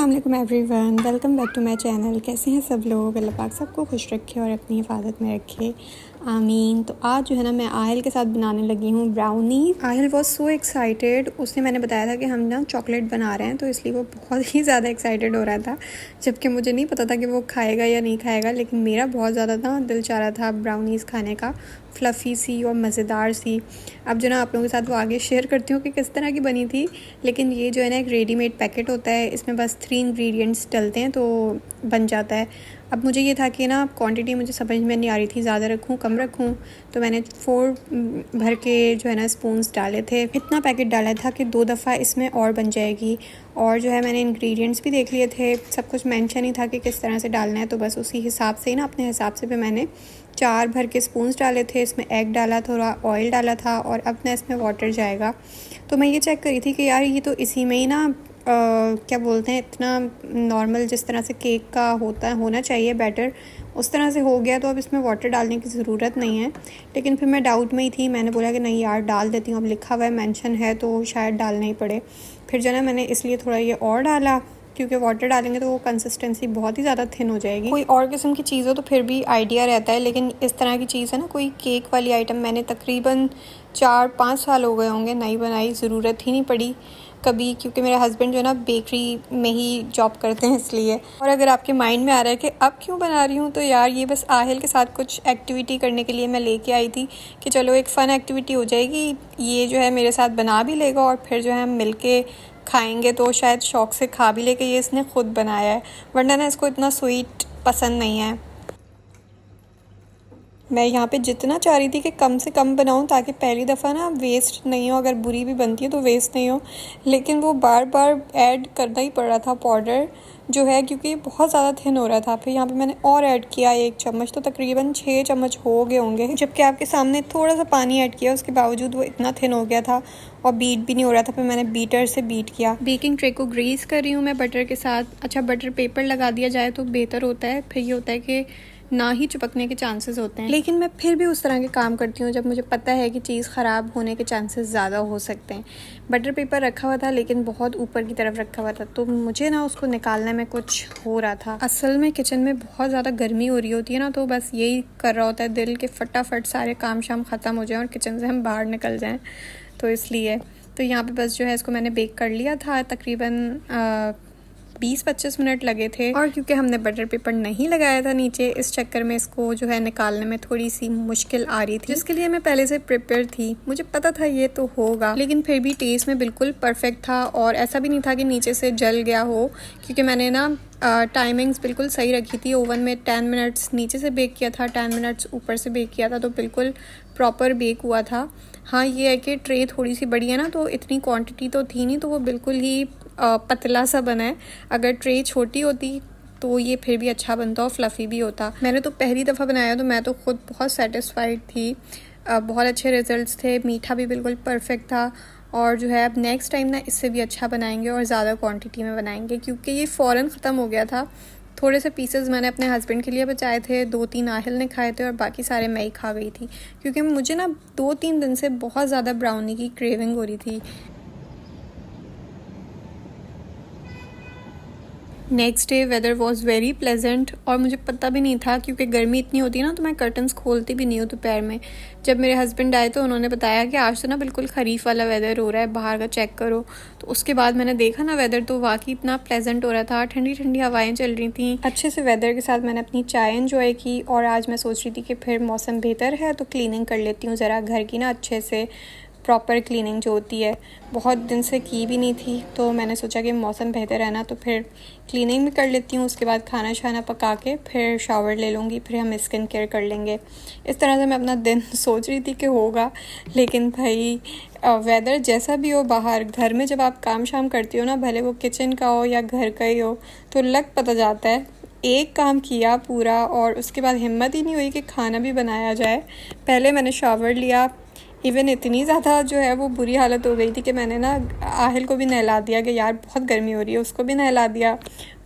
अस्सलाम वालेकुम everyone, welcome back to my channel. कैसे हैं सब लोग? अल्लाह पाक सबको खुश रखे और अपनी हिफाजत में रखे, आमीन। तो आज जो है ना मैं आहिल के साथ बनाने लगी हूँ brownie. Aahil was so excited. उसने मैंने बताया था कि हम ना चॉकलेट बना रहे हैं, तो इसलिए वो बहुत ही ज़्यादा एक्साइटेड हो रहा था, जबकि मुझे नहीं पता था कि वो खाएगा या नहीं खाएगा। लेकिन मेरा बहुत ज़्यादा ना दिल चाह रहा था ब्राउनीज़ खाने का, फ़्लफ़ी सी और मज़ेदार सी। अब जो ना आप लोगों के साथ वो आगे शेयर करती हूँ कि किस तरह की बनी थी। लेकिन ये जो है ना एक रेडीमेड पैकेट होता है, इसमें बस 3 इंग्रेडिएंट्स डलते हैं तो बन जाता है। अब मुझे ये था कि ना क्वांटिटी मुझे समझ में नहीं आ रही थी, ज़्यादा रखूँ कम रखूँ, तो मैंने 4 भर के जो है ना स्पून्स डाले थे। इतना पैकेट डाला था कि 2 दफ़ा इसमें और बन जाएगी। और जो है मैंने इंग्रेडिएंट्स भी देख लिए थे, सब कुछ मेंशन ही था कि किस तरह से डालना है, तो बस उसी हिसाब से ही ना अपने हिसाब से भी मैंने 4 भर के स्पून्स डाले थे। इसमें एग डाला, थोड़ा ऑयल डाला था और अब ना इसमें वाटर जाएगा। तो मैं ये चेक करी थी कि यार ये तो इसी में ही ना क्या बोलते हैं, इतना नॉर्मल जिस तरह से केक का होना चाहिए बैटर, उस तरह से हो गया। तो अब इसमें वाटर डालने की ज़रूरत नहीं है। लेकिन फिर मैं डाउट में ही थी, मैंने बोला कि नहीं यार डाल देती हूँ, अब लिखा हुआ है, मेंशन है, तो शायद डालना ही पड़े। फिर जो ना मैंने इसलिए थोड़ा ये और डाला, क्योंकि वाटर डालेंगे तो वो कंसिस्टेंसी बहुत ही ज़्यादा थिन हो जाएगी। कोई और किस्म की चीज़ हो तो फिर भी आइडिया रहता है, लेकिन इस तरह की चीज़ है ना, कोई केक वाली आइटम मैंने तकरीबन 4-5 साल हो गए होंगे नहीं बनाई, ज़रूरत ही नहीं पड़ी कभी, क्योंकि मेरे हस्बैंड जो है ना बेकरी में ही जॉब करते हैं इसलिए। और अगर आपके माइंड में आ रहा है कि अब क्यों बना रही हूँ, तो यार ये बस आहिल के साथ कुछ एक्टिविटी करने के लिए मैं लेके आई थी कि चलो एक फ़न एक्टिविटी हो जाएगी, ये जो है मेरे साथ बना भी लेगा और फिर जो है हम मिल के खाएंगे, तो शायद शौक़ से खा भी ले कि ये इसने ख़ुद बनाया है, वरना ना इसको इतना स्वीट पसंद नहीं है। मैं यहाँ पे जितना चाह रही थी कि कम से कम बनाऊँ ताकि पहली दफ़ा ना वेस्ट नहीं हो, अगर बुरी भी बनती है तो वेस्ट नहीं हो। लेकिन वो बार बार ऐड करना ही पड़ रहा था पाउडर जो है, क्योंकि बहुत ज़्यादा थिन हो रहा था। फिर यहाँ पे मैंने और ऐड किया 1 चम्मच, तो तकरीबन 6 चम्मच हो गए होंगे, जबकि आपके सामने थोड़ा सा पानी ऐड किया, उसके बावजूद वो इतना थिन हो गया था और बीट भी नहीं हो रहा था। फिर मैंने बीटर से बीट किया। बेकिंग ट्रे को ग्रीस कर रही हूँ मैं बटर के साथ। अच्छा, बटर पेपर लगा दिया जाए तो बेहतर होता है, फिर ये होता है कि ना ही चिपकने के चांसेस होते हैं। लेकिन मैं फिर भी उस तरह के काम करती हूँ जब मुझे पता है कि चीज़ ख़राब होने के चांसेस ज़्यादा हो सकते हैं। बटर पेपर रखा हुआ था लेकिन बहुत ऊपर की तरफ रखा हुआ था, तो मुझे ना उसको निकालने में कुछ हो रहा था। असल में किचन में बहुत ज़्यादा गर्मी हो रही होती है ना, तो बस यही कर रहा होता है दिल के फटाफट सारे काम शाम ख़त्म हो जाएं और किचन से हम बाहर निकल जाएँ, तो इसलिए। तो यहाँ पे बस जो है इसको मैंने बेक कर लिया था, तकरीबन 20-25 मिनट लगे थे। और क्योंकि हमने बटर पेपर नहीं लगाया था नीचे, इस चक्कर में इसको जो है निकालने में थोड़ी सी मुश्किल आ रही थी, जिसके लिए मैं पहले से प्रिपेयर थी। मुझे पता था ये तो होगा, लेकिन फिर भी टेस्ट में बिल्कुल परफेक्ट था और ऐसा भी नहीं था कि नीचे से जल गया हो, क्योंकि मैंने ना टाइमिंग्स बिल्कुल सही रखी थी। ओवन में 10 मिनट्स नीचे से बेक किया था, 10 मिनट्स ऊपर से बेक किया था, तो बिल्कुल प्रॉपर बेक हुआ था। हाँ, ये है कि ट्रे थोड़ी सी बड़ी है ना, तो इतनी क्वांटिटी तो थी नहीं, तो वो बिल्कुल ही पतला सा बना है। अगर ट्रे छोटी होती तो ये फिर भी अच्छा बनता और फ्लफ़ी भी होता। मैंने तो पहली दफ़ा बनाया तो मैं तो ख़ुद बहुत सेटिस्फाइड थी, बहुत अच्छे रिज़ल्ट्स थे, मीठा भी बिल्कुल परफेक्ट था। और जो है अब नेक्स्ट टाइम ना इससे भी अच्छा बनाएंगे और ज़्यादा क्वांटिटी में बनाएंगे, क्योंकि ये फ़ौरन ख़त्म हो गया था। थोड़े से पीसेस मैंने अपने हस्बैंड के लिए बचाए थे, 2-3 आहिल ने खाए थे और बाकी सारे मैं ही खा गई थी, क्योंकि मुझे ना 2-3 दिन से बहुत ज़्यादा ब्राउनी की क्रेविंग हो रही थी। Next day weather was very pleasant और मुझे पता भी नहीं था, क्योंकि गर्मी इतनी होती है ना, तो मैं कर्टन्स खोलती भी नहीं हूँ दोपहर में। जब मेरे हस्बैंड आए तो उन्होंने बताया कि आज तो ना बिल्कुल खरीफ वाला वेदर हो रहा है, बाहर का चेक करो। तो उसके बाद मैंने देखा ना वेदर, तो वाकई इतना प्लेजेंट हो रहा था, ठंडी ठंडी हवाएं चल रही थी। अच्छे से वेदर के साथ मैंने अपनी चाय एंजॉय की और आज मैं सोच रही थी कि फिर मौसम बेहतर है तो क्लीनिंग कर लेती हूँ ज़रा घर की ना, अच्छे से प्रॉपर क्लीनिंग जो होती है, बहुत दिन से की भी नहीं थी, तो मैंने सोचा कि मौसम बेहतर है ना, तो फिर क्लीनिंग भी कर लेती हूँ। उसके बाद खाना शाना पका के फिर शावर ले लूँगी, फिर हम स्किन केयर कर लेंगे। इस तरह से मैं अपना दिन सोच रही थी कि होगा, लेकिन भाई वेदर जैसा भी हो, बाहर घर में जब आप काम शाम करती हो ना, भले वो किचन का हो या घर का ही हो, तो लग पता जाता है। एक काम किया पूरा और उसके बाद हिम्मत ही नहीं हुई कि खाना भी बनाया जाए। पहले मैंने शावर लिया, इवन इतनी ज़्यादा जो है वो बुरी हालत हो गई थी कि मैंने ना आहिल को भी नहला दिया कि यार बहुत गर्मी हो रही है, उसको भी नहला दिया,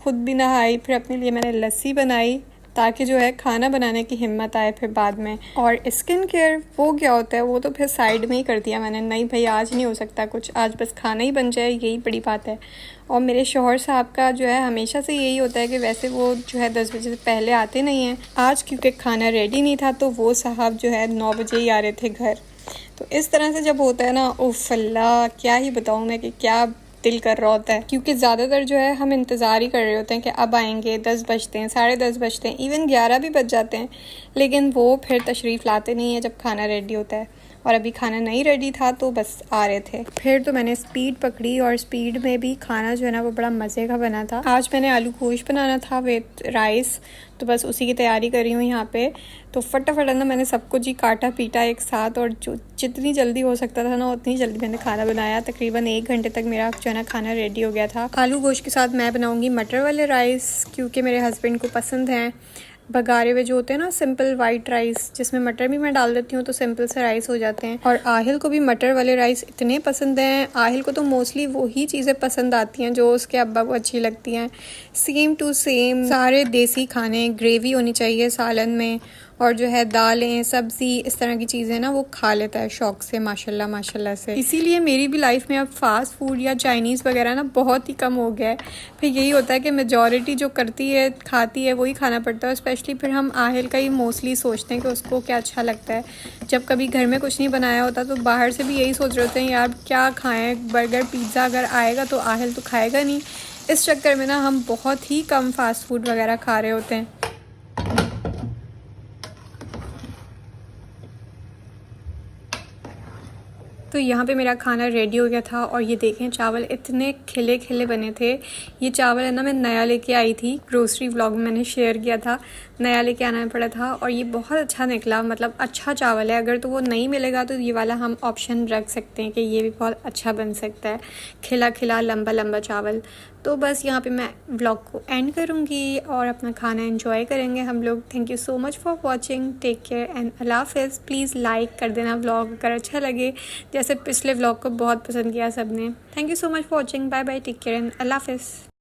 ख़ुद भी नहाई, फिर अपने लिए मैंने लस्सी बनाई ताकि जो है खाना बनाने की हिम्मत आए फिर बाद में। और स्किन केयर वो क्या होता है, वो तो फिर साइड में ही कर दिया मैंने, नहीं भाई आज नहीं हो सकता कुछ, आज बस खाना ही बन जाए, यही बड़ी बात है। और मेरे शौहर साहब का जो है हमेशा से यही होता है कि वैसे वो जो है 10 बजे से पहले आते नहीं हैं। आज क्योंकि खाना रेडी नहीं था तो वो साहब जो है 9 बजे ही आ रहे थे घर। तो इस तरह से जब होता है ना, उफ़ अल्लाह क्या ही बताऊँ मैं कि क्या दिल कर रहा होता है, क्योंकि ज़्यादातर जो है हम इंतज़ार ही कर रहे होते हैं कि अब आएंगे, 10 बजते हैं, 10:30 बजते हैं, इवन 11 भी बज जाते हैं, लेकिन वो फिर तशरीफ़ लाते नहीं है जब खाना रेडी होता है। और अभी खाना नहीं रेडी था तो बस आ रहे थे। फिर तो मैंने स्पीड पकड़ी और स्पीड में भी खाना जो है ना वो बड़ा मज़े का बना था। आज मैंने आलू गोश्त बनाना था विद राइस, तो बस उसी की तैयारी कर रही हूँ यहाँ पे। तो फटाफट ना मैंने सब कुछ ही काटा पीटा एक साथ, और जो जितनी जल्दी हो सकता था ना उतनी जल्दी मैंने खाना बनाया। तकरीबन 1 घंटे तक मेरा जो है ना खाना रेडी हो गया था। आलू गोश्त के साथ मैं बनाऊँगी मटर वाले राइस, क्योंकि मेरे हस्बैंड को पसंद हैं बघारे हुए जो होते हैं ना, सिंपल वाइट राइस जिसमें मटर भी मैं डाल देती हूँ तो सिंपल से राइस हो जाते हैं। और आहिल को भी मटर वाले राइस इतने पसंद हैं। आहिल को तो मोस्टली वही चीज़ें पसंद आती हैं जो उसके अब्बा को अच्छी लगती हैं। सेम टू सेम सारे देसी खाने, ग्रेवी होनी चाहिए सालन में, और जो है दालें, सब्ज़ी, इस तरह की चीज़ें ना वो खा लेता है शौक़ से माशाल्लाह माशाल्लाह से। इसीलिए मेरी भी लाइफ में अब फ़ास्ट फूड या चाइनीज़ वगैरह ना बहुत ही कम हो गया है। फिर यही होता है कि मेजॉरिटी जो करती है खाती है वही खाना पड़ता है। स्पेशली फिर हम आहिल का ही मोस्टली सोचते हैं कि उसको क्या अच्छा लगता है। जब कभी घर में कुछ नहीं बनाया होता तो बाहर से भी यही सोच रहे होते हैं यार क्या खाएँ, बर्गर पिज़्ज़ा अगर आएगा तो आहिल तो खाएगा नहीं। इस चक्कर में ना हम बहुत ही कम फ़ास्ट फूड वगैरह खा रहे होते हैं। तो यहाँ पे मेरा खाना रेडी हो गया था, और ये देखें चावल इतने खिले खिले बने थे। ये चावल है ना मैं नया लेके आई थी, ग्रोसरी व्लॉग में मैंने शेयर किया था, नया लेके आना पड़ा था, और ये बहुत अच्छा निकला। मतलब अच्छा चावल है, अगर तो वो नहीं मिलेगा तो ये वाला हम ऑप्शन रख सकते हैं कि ये भी बहुत अच्छा बन सकता है, खिला खिला लंबा लंबा चावल। तो बस यहाँ पे मैं व्लॉग को एंड करूँगी और अपना खाना एंजॉय करेंगे हम लोग। Thank you so much for watching, take care and अल्लाह हाफ़िज़। प्लीज़ लाइक कर देना व्लॉग अगर अच्छा लगे, जैसे पिछले व्लॉग को बहुत पसंद किया सबने। Thank you so much for watching, bye bye, take care and अल्लाह हाफ़िज़।